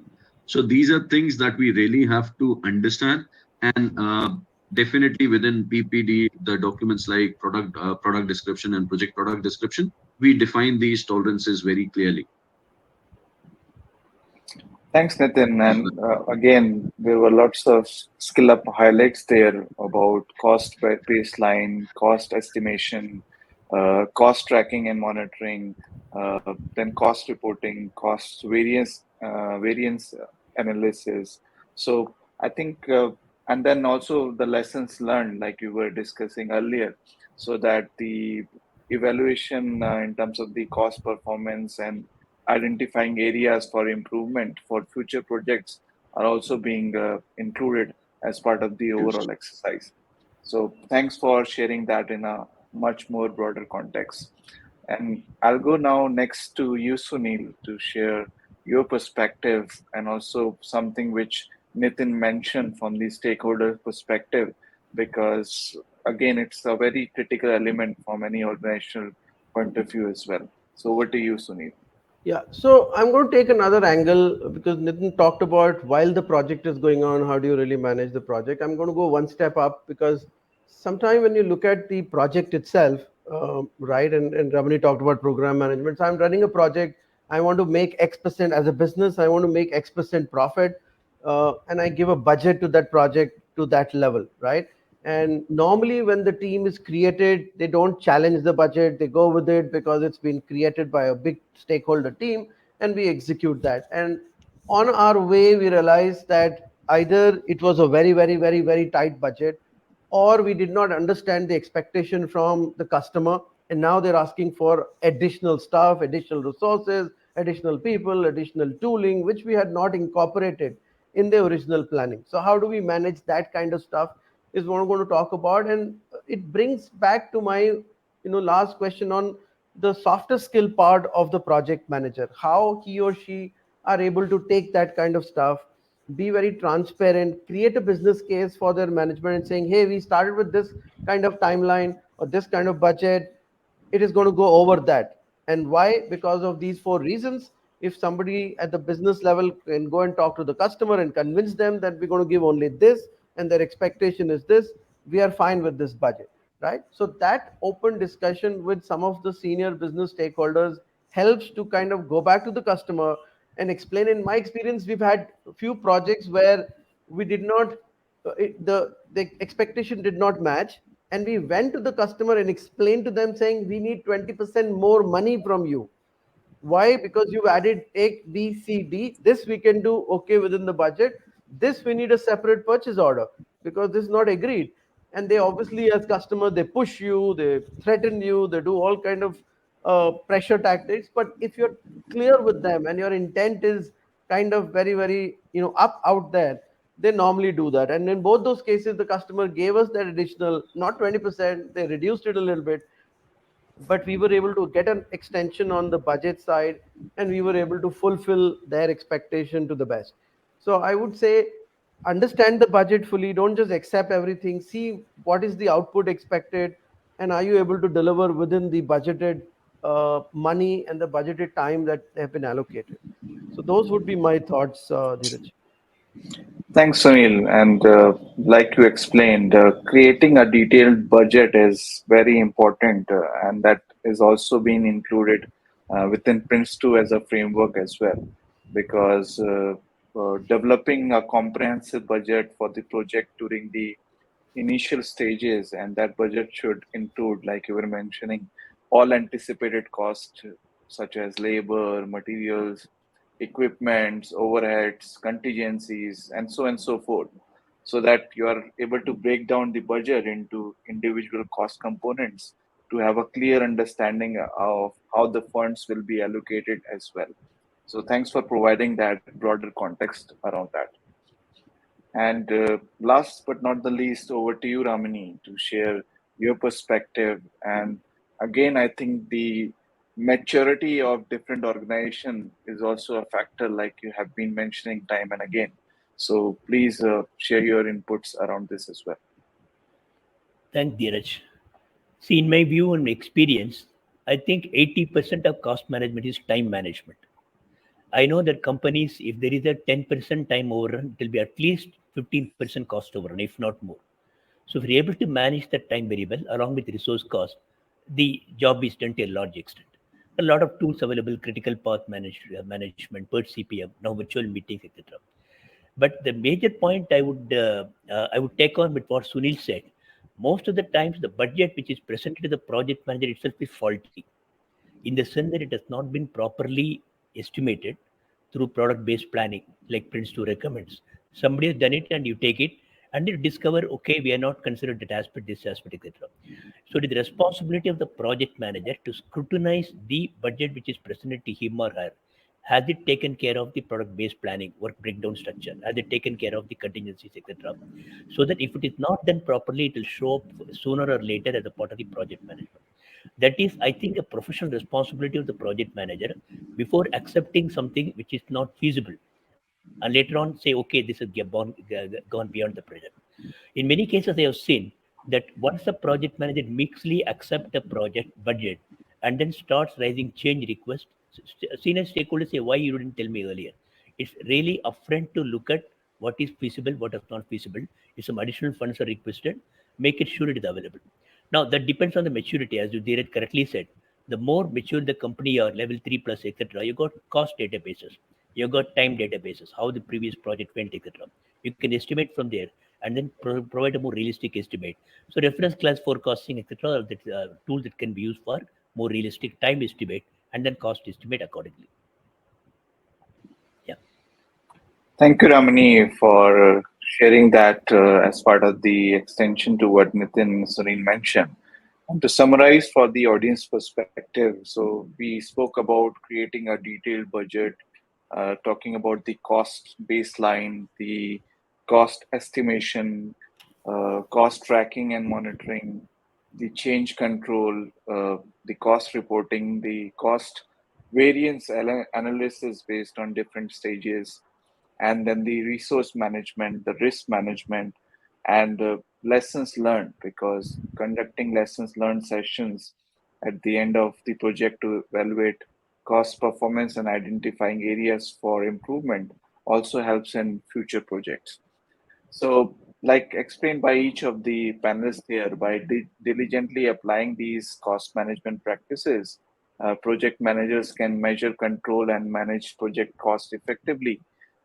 So these are things that we really have to understand and definitely within PPD, the documents like product description and project product description, we define these tolerances very clearly. Thanks, Nitin. And again, there were lots of skill up highlights there about cost baseline, cost estimation, cost tracking and monitoring, then cost reporting, cost variance analysis. So I think, and then also the lessons learned, like you were discussing earlier, so that the evaluation in terms of the cost performance and identifying areas for improvement for future projects are also being included as part of the overall exercise. So thanks for sharing that in a much more broader context. And I'll go now next to you, Sunil, to share your perspective and also something which Nitin mentioned from the stakeholder perspective, because again, it's a very critical element from any organizational point of view as well. So over to you, Sunil. Yeah, so I'm going to take another angle because Nitin talked about while the project is going on, how do you really manage the project? I'm going to go one step up because sometimes when you look at the project itself, right, and Ramani talked about program management. So I'm running a project, I want to make X percent as a business, I want to make X percent profit, and I give a budget to that project to that level, right? And normally, when the team is created, they don't challenge the budget, they go with it because it's been created by a big stakeholder team, and we execute that. And on our way, we realized that either it was a very, very, very, very tight budget, or we did not understand the expectation from the customer. And now they're asking for additional stuff, additional resources, additional people, additional tooling, which we had not incorporated in the original planning. So how do we manage that kind of stuff is what I'm going to talk about. And it brings back to my last question on the softer skill part of the project manager, how he or she are able to take that kind of stuff, be very transparent, create a business case for their management and saying, hey, we started with this kind of timeline or this kind of budget, it is going to go over that. And why? Because of these four reasons. If somebody at the business level can go and talk to the customer and convince them that we're going to give only this and their expectation is this, we are fine with this budget, right? So that open discussion with some of the senior business stakeholders helps to kind of go back to the customer and explain. In my experience, we've had a few projects where we did not the expectation did not match, and we went to the customer and explained to them saying we need 20% more money from you. Why? Because you've added A, B, C, D. This we can do okay within the budget. This we need a separate purchase order because this is not agreed. And they obviously, as customer, they push you, they threaten you, they do all kind of pressure tactics. But if you're clear with them and your intent is kind of very, very up out there, they normally do that. And in both those cases, the customer gave us that additional, not 20%, they reduced it a little bit, but we were able to get an extension on the budget side and we were able to fulfill their expectation to the best. So I would say understand the budget fully, don't just accept everything, see what is the output expected and are you able to deliver within the budgeted money and the budgeted time that have been allocated. So those would be my thoughts, Dheeraj. Thanks, Sunil. And like you explained, creating a detailed budget is very important, and that is also being included within Prince2 as a framework as well. Because developing a comprehensive budget for the project during the initial stages, and that budget should include, like you were mentioning, all anticipated costs such as labor, materials, equipments, overheads, contingencies, and so on and so forth, so that you are able to break down the budget into individual cost components to have a clear understanding of how the funds will be allocated as well. So thanks for providing that broader context around that. And last but not the least, over to you, Ramani, to share your perspective. And again, I think the maturity of different organization is also a factor, like you have been mentioning time and again. So please share your inputs around this as well. Thanks, Dheeraj. See, in my view and experience, I think 80% of cost management is time management. I know that companies, if there is a 10% time overrun, it will be at least 15% cost overrun, if not more. So if you're able to manage that time very well, along with resource cost, the job is done to a large extent. A lot of tools available, critical path management, PERT CPM, now virtual meetings, etc. But the major point I would take on with what Sunil said. Most of the times, the budget which is presented to the project manager itself is faulty, in the sense that it has not been properly estimated through product-based planning, like Prince2 recommends. Somebody has done it and you take it and you discover, okay, we are not considered that aspect, this aspect, etc. So it is the responsibility of the project manager to scrutinize the budget which is presented to him or her. Has it taken care of the product-based planning, work breakdown structure? Has it taken care of the contingencies, etc.? So that if it is not done properly, it will show up sooner or later as a part of the project management. That is, I think, a professional responsibility of the project manager before accepting something which is not feasible, and later on say, okay, this has gone beyond the pressure. In many cases, I have seen that once the project manager meekly accepts a project budget and then starts raising change requests, senior stakeholders say, why you didn't tell me earlier? It's really upfront to look at what is feasible, what is not feasible. If some additional funds are requested, make it sure it is available. Now, that depends on the maturity, as you Dheeraj correctly said. The more mature the company or level 3 plus, etc., you got cost databases, you got time databases, how the previous project went, etc. You can estimate from there and then provide a more realistic estimate. So, reference class forecasting, etc., are the tools that can be used for more realistic time estimate and then cost estimate accordingly. Yeah. Thank you, Ramani, for sharing that as part of the extension to what Nitin Sunil mentioned. And to summarize for the audience perspective, so we spoke about creating a detailed budget, talking about the cost baseline, the cost estimation, cost tracking and monitoring, the change control, the cost reporting, the cost variance analysis based on different stages, and then the resource management, the risk management, and lessons learned, because conducting lessons learned sessions at the end of the project to evaluate cost performance and identifying areas for improvement also helps in future projects. So, like explained by each of the panelists here, by diligently applying these cost management practices, project managers can measure, control, and manage project cost effectively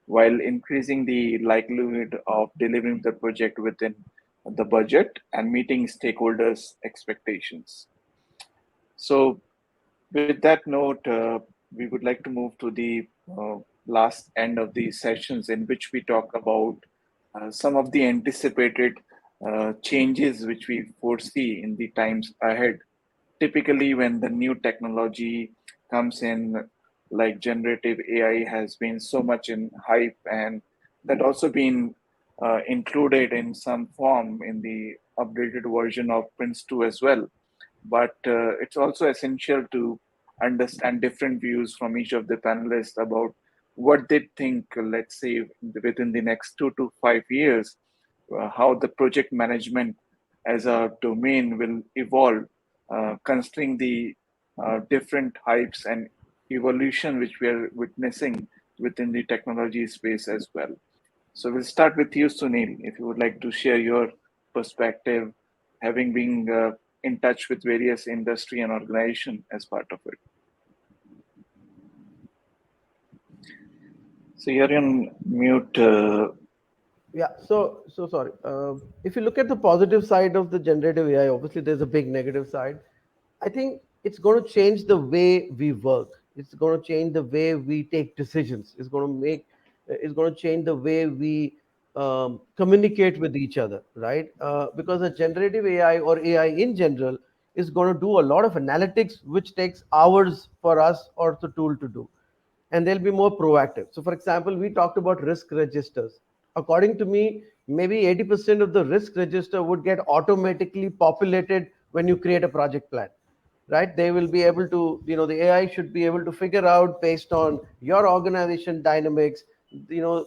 while increasing the likelihood of delivering the project within the budget and meeting stakeholders' expectations. So, with that note, we would like to move to the last end of the sessions in which we talk about some of the anticipated changes which we foresee in the times ahead. Typically, when the new technology comes in, like generative AI has been so much in hype, and that also been included in some form in the updated version of Prince 2 as well. But it's also essential to understand different views from each of the panelists about what they think, let's say, within the next 2 to 5 years, how the project management as a domain will evolve, considering the different hypes and evolution which we are witnessing within the technology space as well. So we'll start with you, Sunil, if you would like to share your perspective, having been in touch with various industry and organization as part of it. So you're on mute. Yeah, so sorry. If you look at the positive side of the generative AI, obviously there's a big negative side. I think it's going to change the way we work. It's going to change the way we take decisions. It's going to change the way we communicate with each other, right? Because a generative AI or AI in general is going to do a lot of analytics, which takes hours for us or the tool to do, and they'll be more proactive. So, for example, we talked about risk registers. According to me, maybe 80% of the risk register would get automatically populated when you create a project plan, right? They will be able to, the AI should be able to figure out based on your organization dynamics,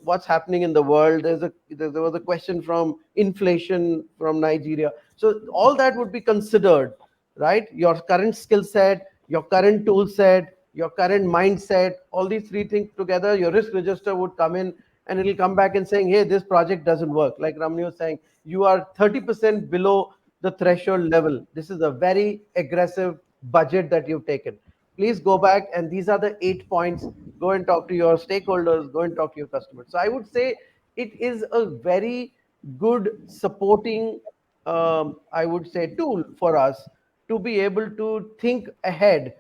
what's happening in the world. There was a question from inflation from Nigeria. So all that would be considered, right? Your current skill set, your current tool set, your current mindset, all these three things together, your risk register would come in, and it'll come back and saying, hey, this project doesn't work. Like Ramni was saying, you are 30% below the threshold level. This is a very aggressive budget that you've taken. Please go back, and these are the 8 points. Go and talk to your stakeholders, go and talk to your customers. So I would say it is a very good supporting, I would say, tool for us to be able to think ahead,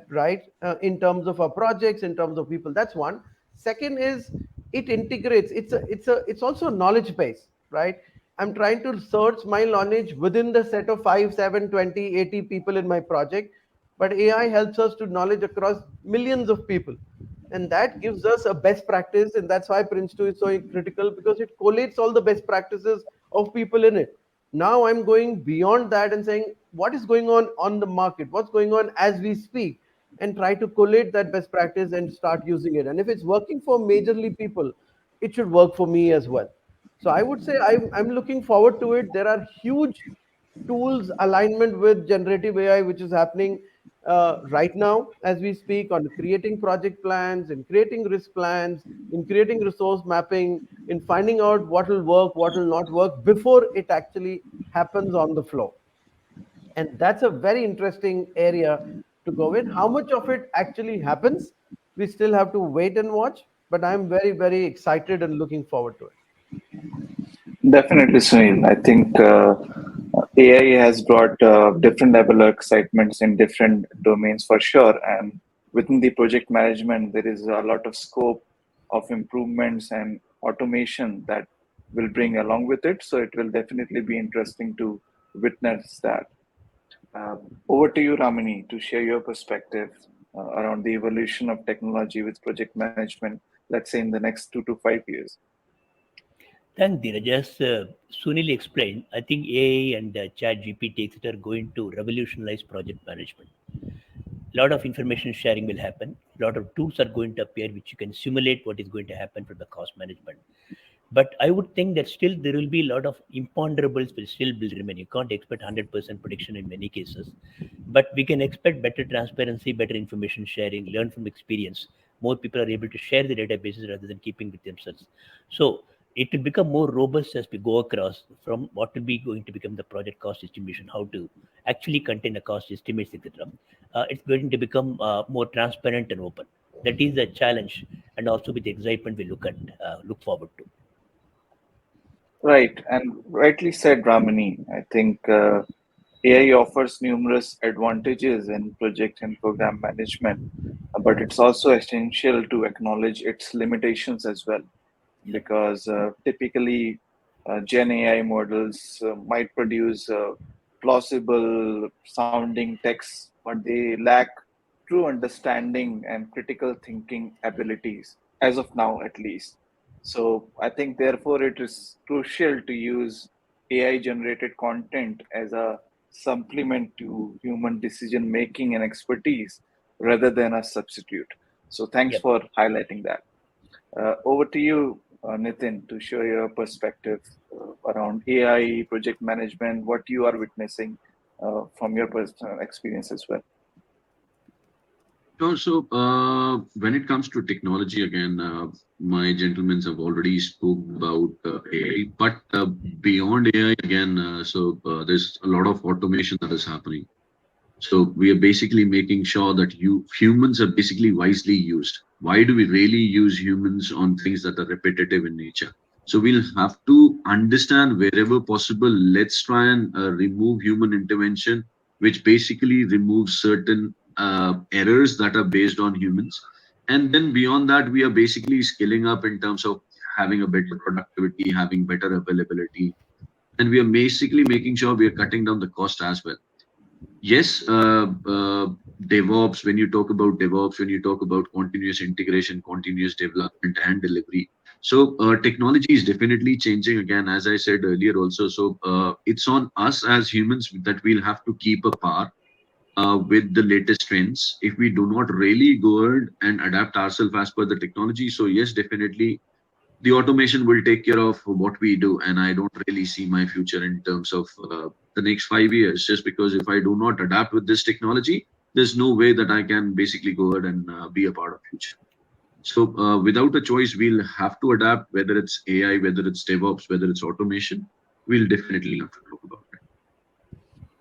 right? In terms of our projects, in terms of people. That's one. Second is it integrates. It's also a knowledge base, right? I'm trying to search my knowledge within the set of 5, 7, 20, 80 people in my project, but AI helps us to knowledge across millions of people, and that gives us a best practice. And that's why Prince 2 is so critical, because it collates all the best practices of people in it. Now I'm going beyond that and saying what is going on the market, what's going on as we speak, and try to collate that best practice and start using it. And if it's working for majorly people, it should work for me as well. So I would say I'm looking forward to it. There are huge tools alignment with generative AI, which is happening right now as we speak, on creating project plans, in creating risk plans, in creating resource mapping, in finding out what will work, what will not work before it actually happens on the floor. And that's a very interesting area to go in. How much of it actually happens, we still have to wait and watch, but I'm very, very excited and looking forward to it. Definitely, Sunil. I think AI has brought different level of excitements in different domains for sure. And within the project management, there is a lot of scope of improvements and automation that will bring along with it. So it will definitely be interesting to witness that. Over to you, Ramani, to share your perspective around the evolution of technology with project management, let's say in the next 2 to 5 years. Thanks, Dheeraj. As Sunil explained, I think AI and Chat GPT etc. are going to revolutionize project management. A lot of information sharing will happen. A lot of tools are going to appear which you can simulate what is going to happen for the cost management. But I would think that still there will be a lot of imponderables will remain. You can't expect 100% prediction in many cases, but we can expect better transparency, better information sharing, learn from experience. More people are able to share the databases rather than keeping with themselves. So it will become more robust as we go across from what will be going to become the project cost estimation, how to actually contain a cost estimates, etc. It's going to become more transparent and open. That is the challenge, and also with excitement we look forward to. Right, and rightly said, Ramani. I think AI offers numerous advantages in project and program management, but it's also essential to acknowledge its limitations as well, Yeah. because typically Gen AI models might produce plausible sounding texts, but they lack true understanding and critical thinking abilities, as of now at least. So I think therefore it is crucial to use AI generated content as a supplement to human decision making and expertise rather than a substitute. So thanks Yeah. for highlighting that. Over to you, Nitin, to share your perspective around AI, project management, what you are witnessing from your personal experience as well. Sure. So, when it comes to technology, again, my gentlemen have already spoke about AI, but beyond AI, again, there's a lot of automation that is happening. So we are basically making sure that humans are basically wisely used. Why do we really use humans on things that are repetitive in nature? So we'll have to understand wherever possible. Let's try and remove human intervention, which basically removes certain errors that are based on humans. And then beyond that, we are basically scaling up in terms of having a better productivity, having better availability, and we are basically making sure we are cutting down the cost as well. Yes, DevOps, when you talk about DevOps, when you talk about continuous integration, continuous development, and delivery. So, technology is definitely changing again, as I said earlier also. So, it's on us as humans that we'll have to keep a par with the latest trends. If we do not really go ahead and adapt ourselves as per the technology, so yes, definitely the automation will take care of what we do, and I don't really see my future in terms of the next 5 years, just because if I do not adapt with this technology, there's no way that I can basically go ahead and be a part of future. So without a choice, we'll have to adapt, whether it's AI, whether it's DevOps, whether it's automation. We'll definitely have to talk about it.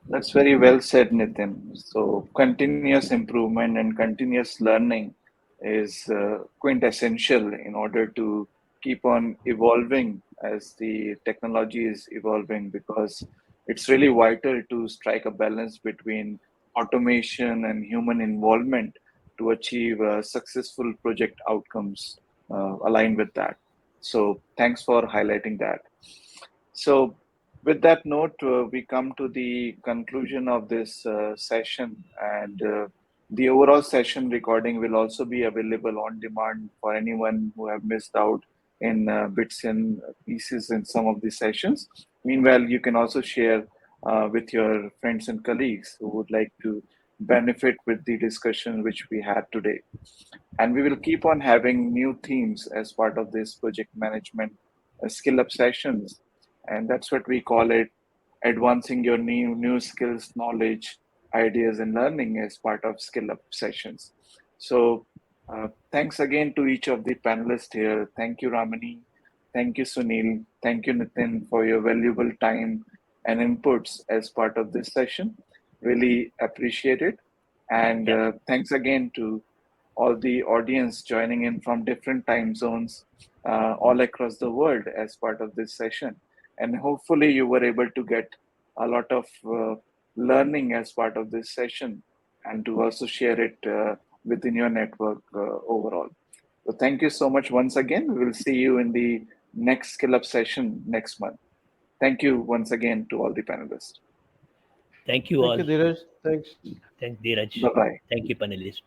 That's very well said, Nitin. So, continuous improvement and continuous learning is quintessential in order to keep on evolving as the technology is evolving, because it's really vital to strike a balance between automation and human involvement to achieve successful project outcomes aligned with that. So, thanks for highlighting that. So, with that note, we come to the conclusion of this session, and the overall session recording will also be available on demand for anyone who have missed out in bits and pieces in some of the sessions. Meanwhile, you can also share with your friends and colleagues who would like to benefit with the discussion which we had today. And we will keep on having new themes as part of this project management skill up sessions, and that's what we call it, advancing your new skills, knowledge, ideas, and learning as part of skill up sessions. So thanks again to each of the panelists here. Thank you, Ramani. Thank you, Sunil. Thank you, Nitin, for your valuable time and inputs as part of this session. Really appreciate it. And Yeah. thanks again to all the audience joining in from different time zones all across the world as part of this session. And hopefully, you were able to get a lot of learning as part of this session and to also share it within your network overall. So, thank you so much once again. We will see you in the next Skill Up session next month. Thank you once again to all the panelists. Thank you all. Thank you, Dheeraj. Thanks. Thank Dheeraj. Bye-bye. Thank you, panelists.